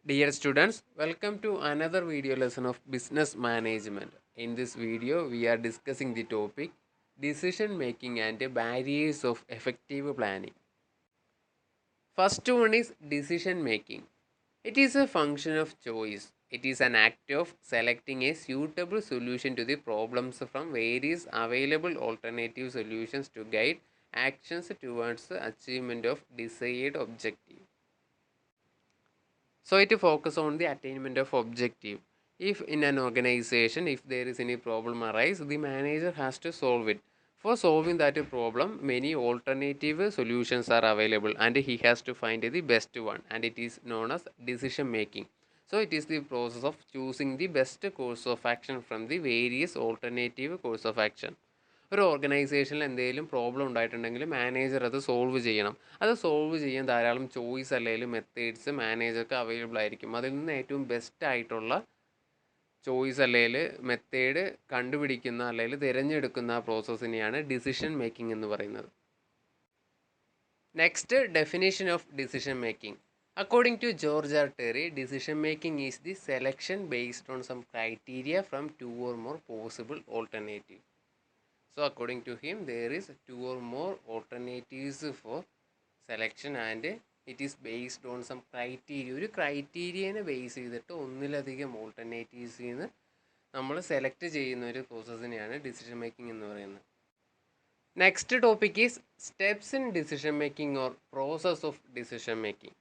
Dear students, welcome to another video lesson of business management. In this video, we are discussing the topic decision making and barriers of effective planning. First one is decision making. It is a function of choice. It is an act of selecting a suitable solution to the problems from various available alternative solutions to guide actions towards the achievement of desired objective. So it focus on the attainment of objective. If in an organization, if there is any problem arise, the manager has to solve it. For solving that problem, many alternative solutions are available and he has to find the best one, and it is known as decision making. So it is the process of choosing the best course of action from the various alternative course of action. ഒരു ഓർഗനൈസേഷനിൽ എന്തെങ്കിലും problem ഉണ്ടായിട്ടുണ്ടെങ്കിൽ manager അത് solve ചെയ്യണം. അത് solve ചെയ്യാൻ ധാരാളം choice അല്ലെങ്കിൽ മെത്തേഡ്സ് മാനേജർക്ക് അവൈലബിൾ ആയിരിക്കും. അതിൽ നിന്ന് ഏറ്റവും ബെസ്റ്റ് ആയിട്ടുള്ള ചോയ്സ് അല്ലെങ്കിൽ മെത്തേഡ് കണ്ടുപിടിക്കുന്ന അല്ലെങ്കിൽ തിരഞ്ഞെടുക്കുന്ന ആ പ്രോസസ്സിനെയാണ് ഡിസിഷൻ മേക്കിംഗ് എന്ന് പറയുന്നത്. Next, definition of decision making. According to George R. Terry, decision making is the selection based on some criteria from two or more possible alternatives. So according to him, there is two or more alternatives for selection and it is based on some criteria. ഒരു ക്രൈറ്റീരിയനെ base ചെയ്തിട്ട് ഒന്നിലധികം ഓൾട്ടർനേറ്റീവ്സിൽ നിന്ന് നമ്മൾ select ചെയ്യുന്ന ഒരു പ്രോസസ്സിനെയാണ് decision making എന്ന് പറയുന്നത്. Next topic is steps in decision making or process of decision making.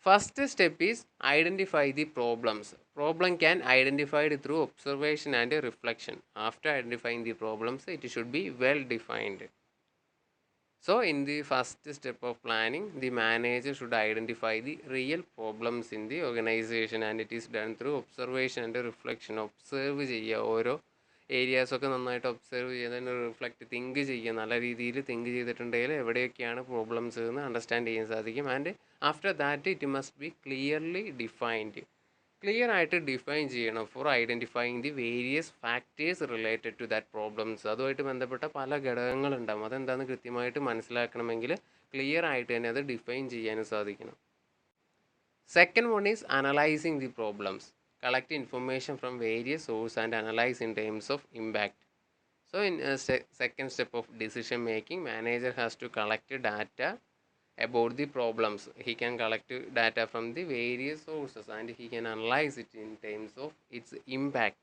First step is identify the problems. Problem can identified through observation and reflection. After identifying the problems, it should be well defined. So in the first step of planning, the manager should identify the real problems in the organization, and it is done through observation and reflection. Observe ചെയ്യുക, ഓരോ ഏരിയാസൊക്കെ നന്നായിട്ട് observe ചെയ്ത് തന്നെ reflect think ചെയ്യുക. നല്ല രീതിയിൽ think ചെയ്തിട്ടുണ്ടെങ്കിൽ എവിടെയൊക്കെയാണ് പ്രോബ്ലംസ് എന്ന് അണ്ടർസ്റ്റാൻഡ് ചെയ്യാൻ സാധിക്കും. And after that it must be clearly defined. Clear ആയിട്ട് ഡിഫൈൻ ചെയ്യണം for identifying the various factors related to that problems. അതുമായിട്ട് ബന്ധപ്പെട്ട പല ഘടകങ്ങളുണ്ടാകും. അതെന്താണെന്ന് കൃത്യമായിട്ട് മനസ്സിലാക്കണമെങ്കിൽ ക്ലിയർ ആയിട്ട് തന്നെ അത് ഡിഫൈൻ ചെയ്യാനും സാധിക്കണം. Second one is analysing the problems. Collect information from various sources and analyze in terms of impact. So in second step of decision making, manager has to collect data about the problems. He can collect data from the various sources and he can analyze it in terms of its impact.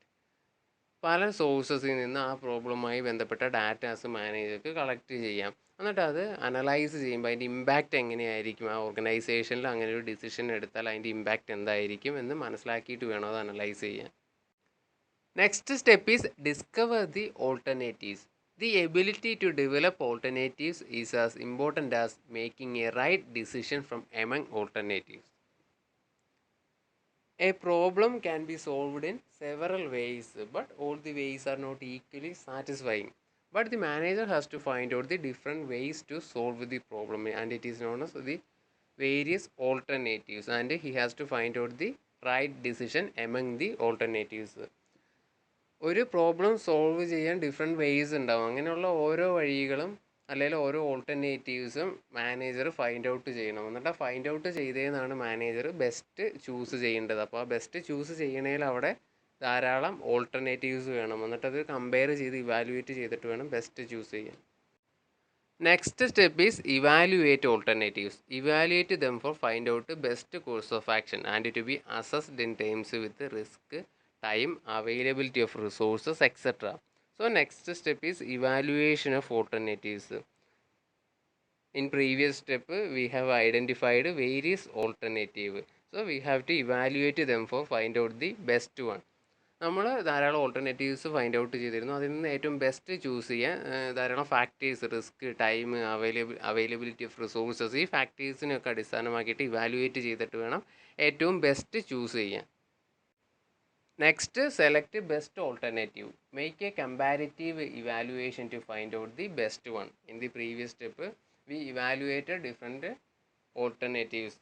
പല സോഴ്സസിൽ നിന്ന് ആ പ്രോബ്ലവുമായി ബന്ധപ്പെട്ട datas മാനേജർക്ക് collect ചെയ്യാം. എന്നിട്ട് അത് analyse ചെയ്യുമ്പോൾ അതിൻ്റെ ഇമ്പാക്റ്റ് എങ്ങനെയായിരിക്കും, ആ ഓർഗനൈസേഷനിൽ അങ്ങനെ ഒരു ഡിസിഷൻ എടുത്താൽ അതിൻ്റെ ഇമ്പാക്റ്റ് എന്തായിരിക്കും എന്ന് മനസ്സിലാക്കിയിട്ട് വേണം അത് അനലൈസ് ചെയ്യാൻ. Next step is discover the alternatives. The ability to develop alternatives is as important as making a right decision from among alternatives. A problem can be solved in several ways, but all the ways are not equally satisfying. But the manager has to find out the different ways to solve the problem, and it is known as the various alternatives, and he has to find out the right decision among the alternatives. ഒരു problem solve ചെയ്യാൻ different ways ഉണ്ടാവും. അങ്ങനെയുള്ള ഓരോ വഴികളും അല്ലെങ്കിൽ ഓരോ ഓൾട്ടർനേറ്റീവ്സും manager find out ചെയ്യണം. എന്നിട്ട് ഫൈൻഡ് ഔട്ട് ചെയ്തതെന്നാണ് മാനേജർ ബെസ്റ്റ് ചൂസ് ചെയ്യേണ്ടത്. അപ്പോൾ ആ ബെസ്റ്റ് ചൂസ് ചെയ്യണേൽ അവിടെ ധാരാളം ഓൾട്ടർനേറ്റീവ്സ് വേണം. എന്നിട്ടത് കമ്പയർ ചെയ്ത് ഇവാലുവേറ്റ് ചെയ്തിട്ട് വേണം ബെസ്റ്റ് ചൂസ് ചെയ്യാൻ. Next step is evaluate alternatives. Evaluate them for find out best course of action and to be assessed in terms with risk, time, availability of resources, etc. So next step is evaluation of alternatives. In previous step we have identified various alternatives, so we have to evaluate them for find out the best one. നമ്മൾ ധാരാളം alternatives find out ചെയ്തിരുന്നു. അതിൽ നിന്ന് ഏറ്റവും best choose ചെയ്യാൻ ധാരാളം factors, risk, time, availability of resources, ഈ ഫാക്ടേഴ്സിനൊക്കെ അടിസ്ഥാനമാക്കിയിട്ട് evaluate ചെയ്തിട്ട് വേണം ഏറ്റവും ബെസ്റ്റ് ചൂസ് ചെയ്യാൻ. Next, select best alternative. Make a comparative evaluation to find out the best one. In the previous step, we evaluated different alternatives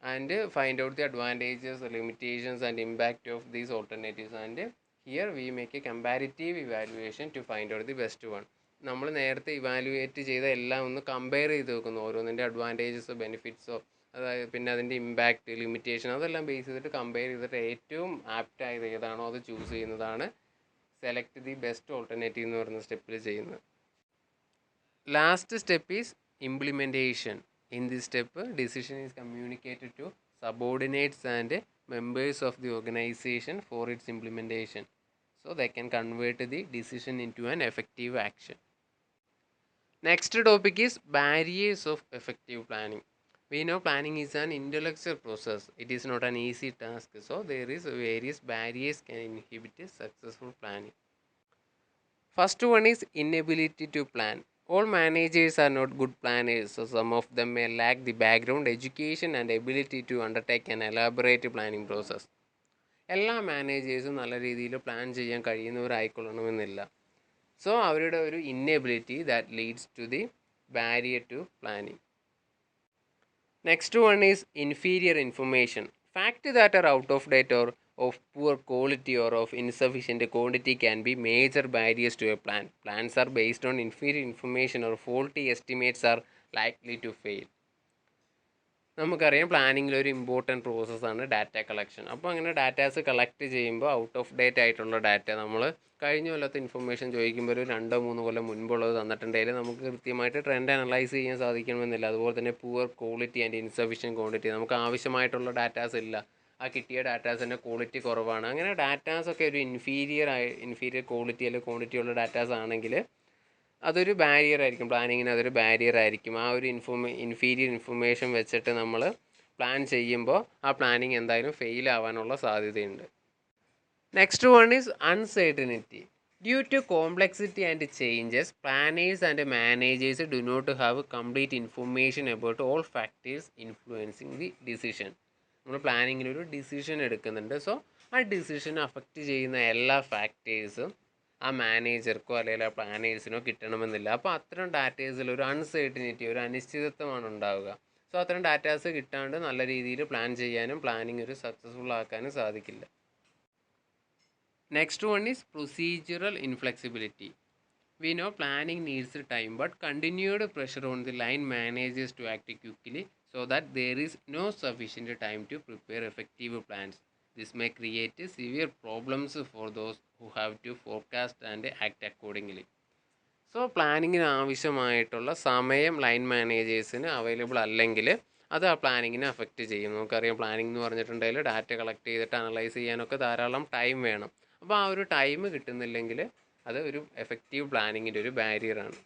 and find out the advantages, limitations and impact of these alternatives. And here we make a comparative evaluation to find out the best one. നമ്മൾ നേരത്തെ evaluate ചെയ്ത എല്ലാം ഒന്ന് compare ചെയ്ത് നോക്കുന്നു. ഓരോന്നിൻ്റെ അഡ്വാൻറ്റേജസോ ബെനിഫിറ്റ്സോ അതായത് പിന്നെ അതിൻ്റെ ഇമ്പാക്റ്റ്, ലിമിറ്റേഷൻ അതെല്ലാം ബേസ് ചെയ്തിട്ട് കമ്പയർ ചെയ്തിട്ട് ഏറ്റവും ആപ്റ്റ് ആയത് ഏതാണോ അത് ചൂസ് ചെയ്യുന്നതാണ് സെലക്ട് ദി ബെസ്റ്റ് ഓൾട്ടർനേറ്റീവ് എന്ന് പറയുന്ന സ്റ്റെപ്പിൽ ചെയ്യുന്നത്. Last step is implementation. In this step decision is communicated to subordinates and members of the organization for its implementation, so they can convert the decision into an effective action. Next topic is barriers of effective planning. We know planning is an intellectual process. It is not an easy task, so there is various barriers can inhibit successful planning. First one is inability to plan. All managers are not good planners, so some of them may lack the background, education and ability to undertake an elaborate planning process. എല്ലാ മാനേജേഴ്സും നല്ല രീതിയിൽ plan ചെയ്യാൻ കഴിയുന്നവരായിക്കൊള്ളണമെന്നില്ല. So അവരുടെ ഒരു inability that leads to the barrier to planning. Next one is inferior information. Facts that are out of date or of poor quality or of insufficient quantity can be major barriers to a plan. Plans are based on inferior information or faulty estimates are likely to fail. നമുക്കറിയാം പ്ലാനിങ്ങിൽ ഒരു important പ്രോസസ്സാണ് data collection. അപ്പോൾ അങ്ങനെ datas collect ചെയ്യുമ്പോൾ out of date ആയിട്ടുള്ള data നമ്മൾ കഴിഞ്ഞ കൊല്ലത്തെ ഇൻഫർമേഷൻ ചോദിക്കുമ്പോൾ ഒരു 2-3 കൊല്ലം മുൻപുള്ളത് തന്നിട്ടുണ്ടെങ്കിൽ നമുക്ക് കൃത്യമായിട്ട് ട്രെൻഡ് അനലൈസ് ചെയ്യാൻ സാധിക്കണമെന്നില്ല. അതുപോലെ തന്നെ poor quality and insufficient quantity, നമുക്ക് ആവശ്യമായിട്ടുള്ള ഡാറ്റാസ് ഇല്ല, ആ കിട്ടിയ ഡാറ്റാസിൻ്റെ ക്വാളിറ്റി കുറവാണ്. അങ്ങനെ ഡാറ്റാസൊക്കെ ഒരു ഇൻഫീരിയർ ക്വാളിറ്റി അല്ലെങ്കിൽ ക്വാണ്ടിറ്റി ഉള്ള ഡാറ്റാസ് ആണെങ്കിൽ അതൊരു ബാരിയർ ആയിരിക്കും, പ്ലാനിങ്ങിന് അതൊരു ബാരിയർ ആയിരിക്കും. ആ ഒരു ഇൻഫീരിയർ ഇൻഫർമേഷൻ വെച്ചിട്ട് നമ്മൾ പ്ലാൻ ചെയ്യുമ്പോൾ ആ പ്ലാനിങ് എന്തായാലും ഫെയിൽ ആവാനുള്ള സാധ്യതയുണ്ട്. Next one is uncertainty. Due to complexity and changes, planners and managers do not have complete information about all factors influencing the decision. നമ്മൾ പ്ലാനിങ്ങിൽ ഒരു ഡിസിഷൻ എടുക്കുന്നുണ്ട്. സോ ആ ഡിസിഷൻ അഫക്റ്റ് ചെയ്യുന്ന എല്ലാ ഫാക്ടേഴ്സും ആ മാനേജർക്കോ അല്ലെങ്കിൽ ആ പ്ലാനേഴ്സിനോ കിട്ടണമെന്നില്ല. അപ്പോൾ അത്തരം ഡാറ്റേഴ്സിൽ ഒരു അൺസർട്ടനിറ്റി, ഒരു അനിശ്ചിതത്വമാണ് ഉണ്ടാവുക. സോ അത്തരം ഡാറ്റാസ് കിട്ടാണ്ട് നല്ല രീതിയിൽ പ്ലാൻ ചെയ്യാനും പ്ലാനിങ് ഒരു സക്സസ്ഫുൾ ആക്കാനും സാധിക്കില്ല. Next one is procedural inflexibility. We know planning needs time, but continued pressure on the line managers to act quickly so that there is no sufficient time to prepare effective plans. This may create severe problems for those who have to forecast and act accordingly. So പ്ലാനിങ്ങിന് ആവശ്യമായിട്ടുള്ള സമയം line മാനേജേഴ്സിന് available അല്ലെങ്കിൽ അത് ആ പ്ലാനിങ്ങിനെ affect ചെയ്യും. നമുക്കറിയാം planning എന്ന് പറഞ്ഞിട്ടുണ്ടെങ്കിൽ ഡാറ്റ കളക്ട് ചെയ്തിട്ട് അനലൈസ് ചെയ്യാനൊക്കെ ധാരാളം ടൈം വേണം. അപ്പോൾ ആ ഒരു ടൈം കിട്ടുന്നില്ലെങ്കിൽ അത് ഒരു എഫക്റ്റീവ് പ്ലാനിങ്ങിൻ്റെ ഒരു ബാരിയറാണ്.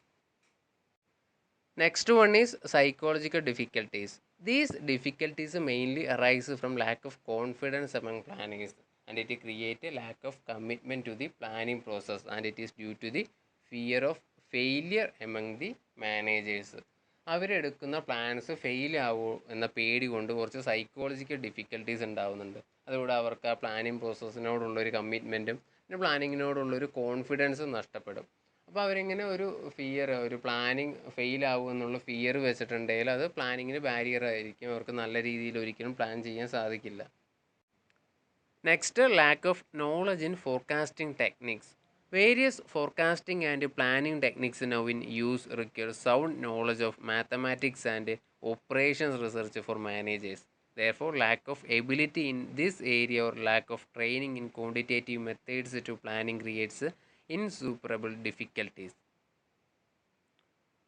Next one is psychological difficulties. These difficulties mainly arise from lack of confidence among planners, and it creates a lack of commitment to the planning process, and it is due to the fear of failure among the managers. അവരെടുക്കുന്ന plans fail ആവുമോ എന്ന പേടി കൊണ്ട് കുറച്ച് psychological difficulties ഉണ്ടാവുന്നുണ്ട്. അതുകൂടെ അവർക്ക് ആ പ്ലാനിങ് പ്രോസസ്സിനോടുള്ളൊരു കമ്മിറ്റ്മെൻറ്റും പിന്നെ പ്ലാനിങ്ങിനോടുള്ളൊരു കോൺഫിഡൻസും നഷ്ടപ്പെടും. അപ്പോൾ അവരിങ്ങനെ ഒരു ഒരു പ്ലാനിങ് ഫെയിൽ ആവുമെന്നുള്ള ഫിയർ വെച്ചിട്ടുണ്ടെങ്കിൽ അത് പ്ലാനിങ്ങിന് ബാരിയർ ആയിരിക്കും. അവർക്ക് നല്ല രീതിയിൽ ഒരിക്കലും പ്ലാൻ ചെയ്യാൻ സാധിക്കില്ല. Next, lack of knowledge in forecasting techniques. Various forecasting and planning techniques now in use require sound knowledge of mathematics and operations research for managers. Therefore, lack of ability in this area or lack of training in quantitative methods to planning creates insuperable difficulties.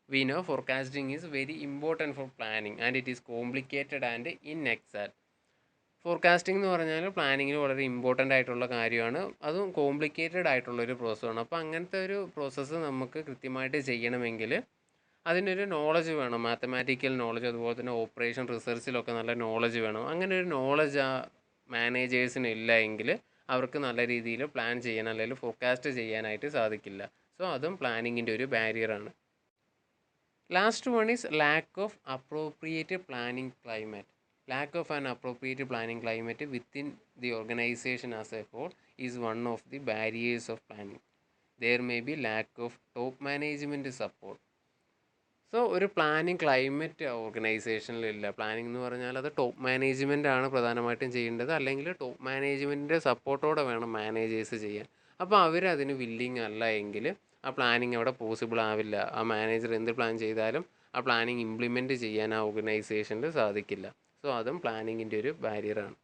We know forecasting is very important for planning and it is complicated and inexact. Forecasting എന്ന് പറഞ്ഞാൽ പ്ലാനിങ്ങിന് വളരെ important ആയിട്ടുള്ള കാര്യമാണ്, അതും complicated ആയിട്ടുള്ളൊരു പ്രോസസ്സാണ്. അപ്പോൾ അങ്ങനത്തെ ഒരു പ്രോസസ്സ് നമുക്ക് കൃത്യമായിട്ട് ചെയ്യണമെങ്കിൽ അതിനൊരു നോളജ് വേണം, മാത്തമാറ്റിക്കൽ നോളജ്, അതുപോലെ തന്നെ ഓപ്പറേഷൻ റിസർച്ചിലൊക്കെ നല്ല നോളജ് വേണം. അങ്ങനെ ഒരു നോളജ് ആ മാനേജേഴ്സിന് ഇല്ല എങ്കിൽ അവർക്ക് നല്ല രീതിയിൽ പ്ലാൻ ചെയ്യാൻ അല്ലെങ്കിൽ ഫോർകാസ്റ്റ് ചെയ്യാനായിട്ട് സാധിക്കില്ല. സോ അതും പ്ലാനിങ്ങിൻ്റെ ഒരു ബാരിയറാണ്. Last one is lack of appropriate planning climate. Lack of an appropriate planning climate within the organization as a whole is one of the barriers of planning. There may be lack of top management support. So ഒരു planning climate ഓർഗനൈസേഷനിലില്ല. Planning എന്ന് പറഞ്ഞാൽ അത് top management ആണ് പ്രധാനമായിട്ടും ചെയ്യേണ്ടത്, അല്ലെങ്കിൽ top മാനേജ്മെൻറ്റിൻ്റെ സപ്പോർട്ടോടെ വേണം managers ചെയ്യാൻ. അപ്പോൾ അവരതിന് വില്ലിങ് അല്ല എങ്കിൽ ആ പ്ലാനിങ് അവിടെ പോസിബിൾ ആവില്ല. ആ മാനേജർ എന്ത് പ്ലാൻ ചെയ്താലും ആ പ്ലാനിങ് ഇംപ്ലിമെൻറ്റ് ചെയ്യാൻ ആ ഓർഗനൈസേഷനിൽ സാധിക്കില്ല. സോ അതും പ്ലാനിങ്ങിൻ്റെ ഒരു ബാരിയറാണ്.